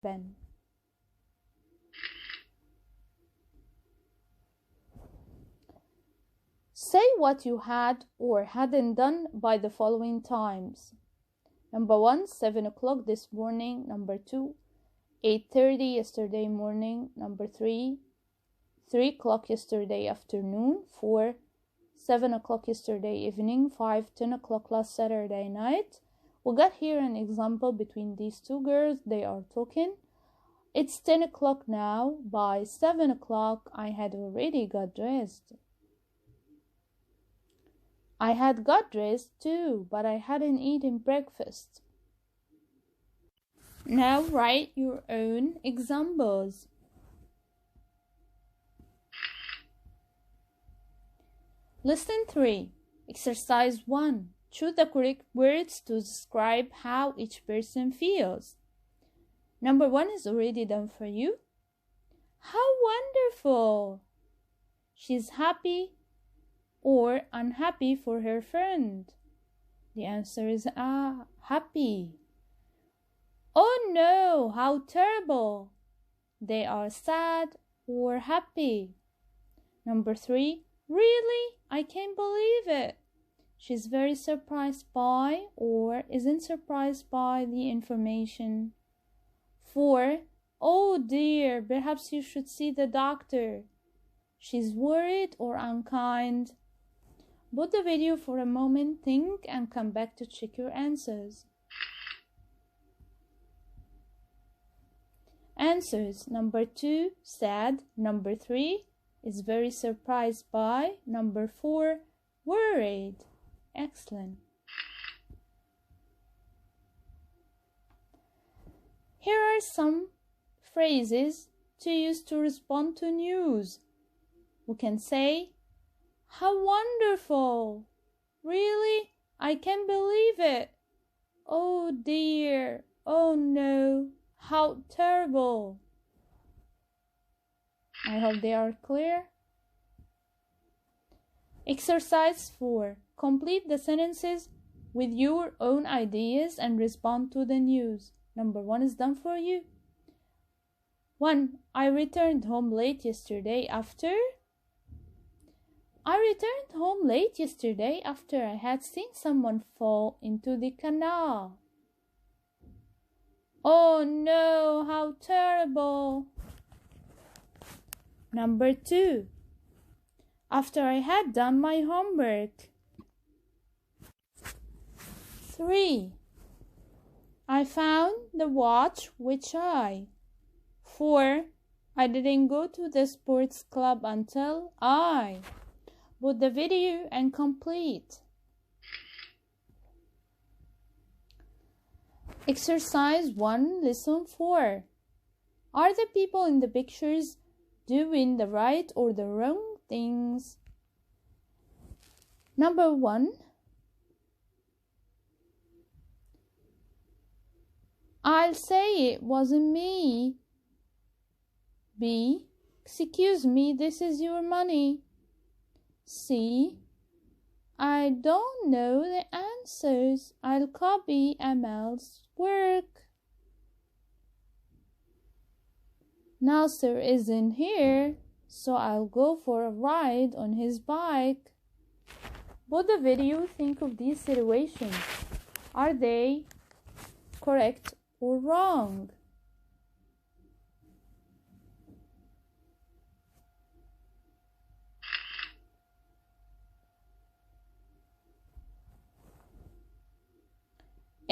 Ben. Say what you had or hadn't done by the following times. Number 1, 7 o'clock this morning. Number 2, 8:30 yesterday morning. Number 3, 3 o'clock yesterday afternoon. 4, 7 o'clock yesterday evening. 5, 10 o'clock last Saturday night. We got here an example between these two girls. They are talking. It's 10 o'clock now. By 7 o'clock I had already got dressed. I had got dressed too, but I hadn't eaten breakfast. Now write your own examples. Lesson 3. Exercise 1. Choose the correct words to describe how each person feels. Number 1 is already done for you. How wonderful! She's happy or unhappy for her friend. The answer is happy. Oh no, how terrible! They are sad or happy. Number 3, really? I can't believe it. She's very surprised by or isn't surprised by the information. 4, oh dear, perhaps you should see the doctor. She's worried or unkind. Pause the video for a moment, think, and come back to check your answers. Answers. Number 2, sad. Number 3 is very surprised by. Number 4, worried. Excellent. Here are some phrases to use to respond to news. We can say, how wonderful! Really? I can't believe it. Oh dear. Oh no. How terrible. I hope they are clear. Exercise 4. Complete the sentences with your own ideas and respond to the news. Number 1 is done for you. 1. I returned home late yesterday after... I returned home late yesterday after I had seen someone fall into the canal. Oh no, how terrible. Number 2. After I had done my homework. 3. I found the watch which I. 4. I didn't go to the sports club until I. Pause the video and complete. Exercise 1, Lesson 4. Are the people in the pictures doing the right or the wrong things? Number 1. I'll say it wasn't me. B. Excuse me, this is your money. C. I don't know the answers. I'll copy Amal's work. Nasser isn't here, so I'll go for a ride on his bike. Pause the video, think of these situations. Are they correct or wrong?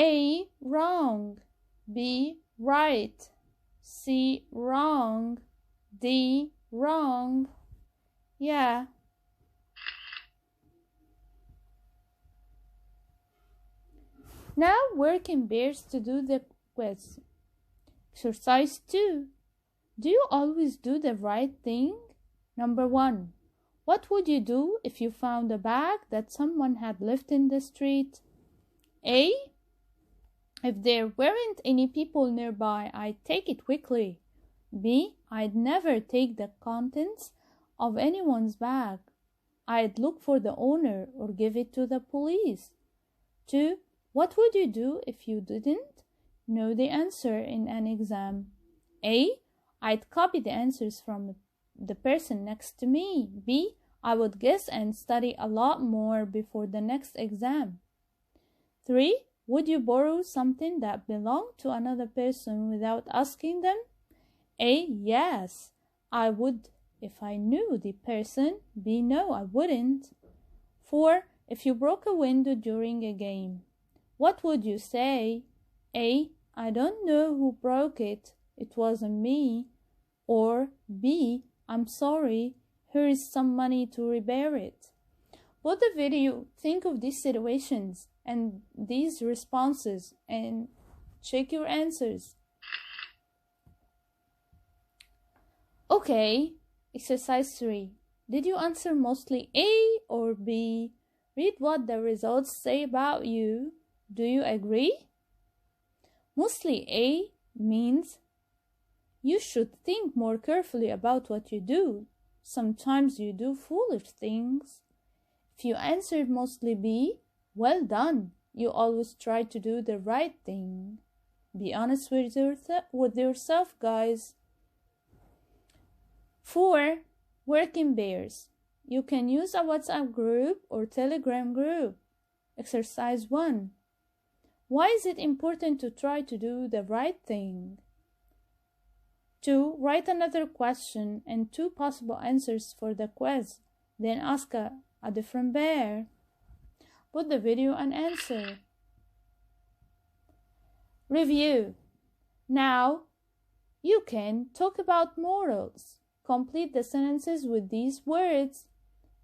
A. Wrong. B. Right. C. Wrong. D. Wrong. Yeah. Now work in pairs to do the quiz. Exercise 2. Do you always do the right thing? Number 1. What would you do if you found a bag that someone had left in the street? A. If there weren't any people nearby, I'd take it quickly. B. I'd never take the contents of anyone's bag. I'd look for the owner or give it to the police. 2. What would you do if you didn't know the answer in an exam? A. I'd copy the answers from the person next to me. B. I would guess and study a lot more before the next exam. 3. Would you borrow something that belonged to another person without asking them? A. Yes, I would if I knew the person. B. No, I wouldn't. 4. If you broke a window during a game, what would you say? A. I don't know who broke it. It wasn't me. Or B. I'm sorry. Here is some money to repair it. Pause the video, think of these situations and these responses and check your answers. Okay, exercise 3. Did you answer mostly A or B? Read what the results say about you. Do you agree? Mostly A means you should think more carefully about what you do. Sometimes you do foolish things. If you answered mostly B, well done. You always try to do the right thing. Be honest with yourself, guys. 4. Work in pairs. You can use a WhatsApp group or Telegram group. Exercise 1. Why is it important to try to do the right thing? 2. Write another question and 2 possible answers for the quiz. Then ask a different pair. Pause the video and answer. Review. Now, you can talk about morals. Complete the sentences with these words.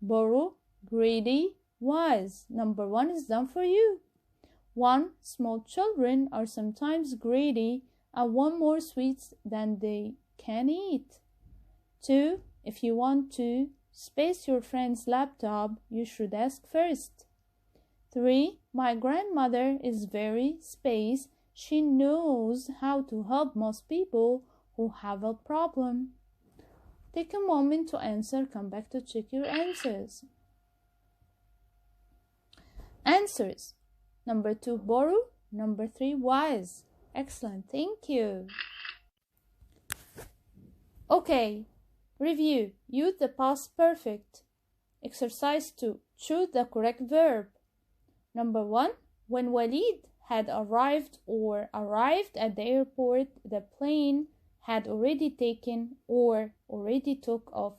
Borrow, greedy, wise. Number 1 is done for you. 1. Small children are sometimes greedy and want more sweets than they can eat. 2. If you want to space your friend's laptop, you should ask first. 3. My grandmother is very space. She knows how to help most people who have a problem. Take a moment to answer. Come back to check your answers. Answers. Number 2, borrow. Number 3, wise. Excellent. Thank you. Okay. Review. Use the past perfect. Exercise 2. Choose the correct verb. Number 1. When Walid had arrived at the airport, the plane had already taken or already took off.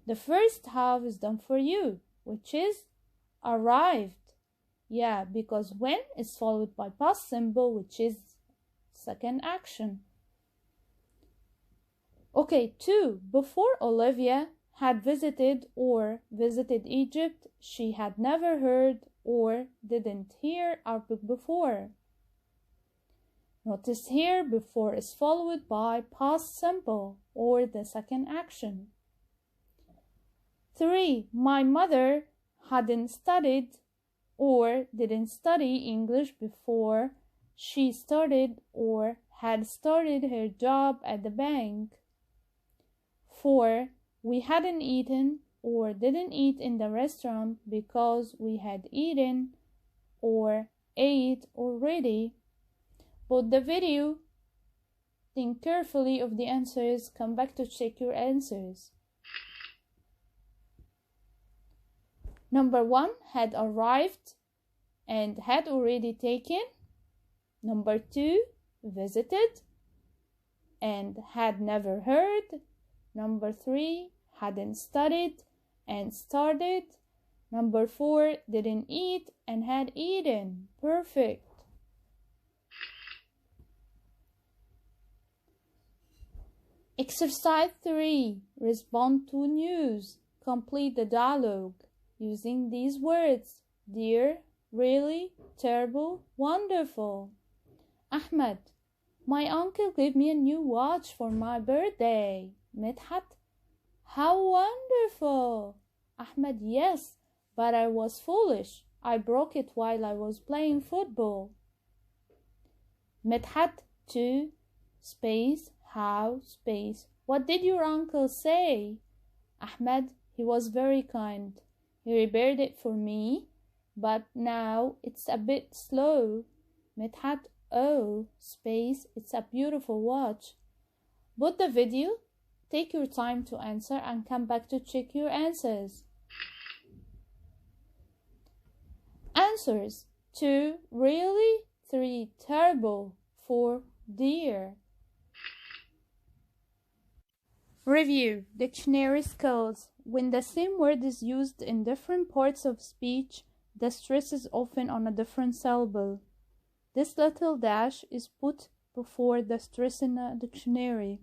The first half is done for you, which is arrived. Yeah, because when is followed by past simple, which is second action. Okay, 2. Before Olivia had visited Egypt, she had never heard or didn't hear Arabic before. Notice here, before is followed by past simple or the second action. 3. My mother hadn't studied or didn't study English before she started or had started her job at the bank. 4. We hadn't eaten or didn't eat in the restaurant because we had eaten or ate already. Pause the video, think carefully of the answers, come back to check your answers. Number 1, had arrived and had already taken. Number 2, visited and had never heard. Number 3, hadn't studied and started. Number 4, didn't eat and had eaten. Perfect. Exercise 3. Respond to news. Complete the dialogue using these words. Dear, really, terrible, wonderful. Ahmed, my uncle gave me a new watch for my birthday. Midhat, how wonderful. Ahmed, yes, but I was foolish. I broke it while I was playing football. Midhat, 2, space, how, space. What did your uncle say? Ahmed, he was very kind. He repaired it for me, but now it's a bit slow. Midhat, oh, space, it's a beautiful watch. Pause the video, take your time to answer, and come back to check your answers. Answers: 2. Really? 3. Terrible. 4. Dear. Review. Dictionary skills. When the same word is used in different parts of speech, the stress is often on a different syllable. This little dash is put before the stress in a dictionary.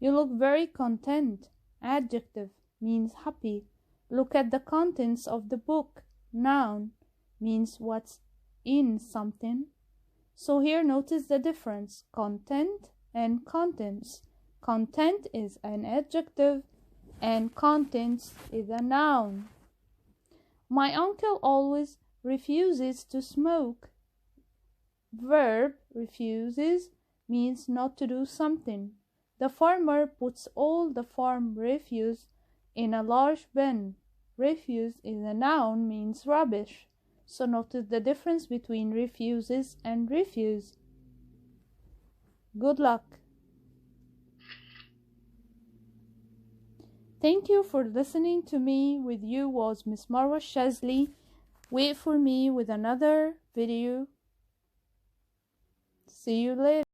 You look very content. Adjective means happy. Look at the contents of the book. Noun means what's in something. So here notice the difference: content and contents. Content is an adjective and contents is a noun. My uncle always refuses to smoke. Verb: refuses means not to do something. The farmer puts all the farm refuse in a large bin. Refuse is a noun, means rubbish. So notice the difference between refuses and refuse. Good luck. Thank you for listening to me. With you was Miss Marwa Shazly. Wait for me with another video. See you later.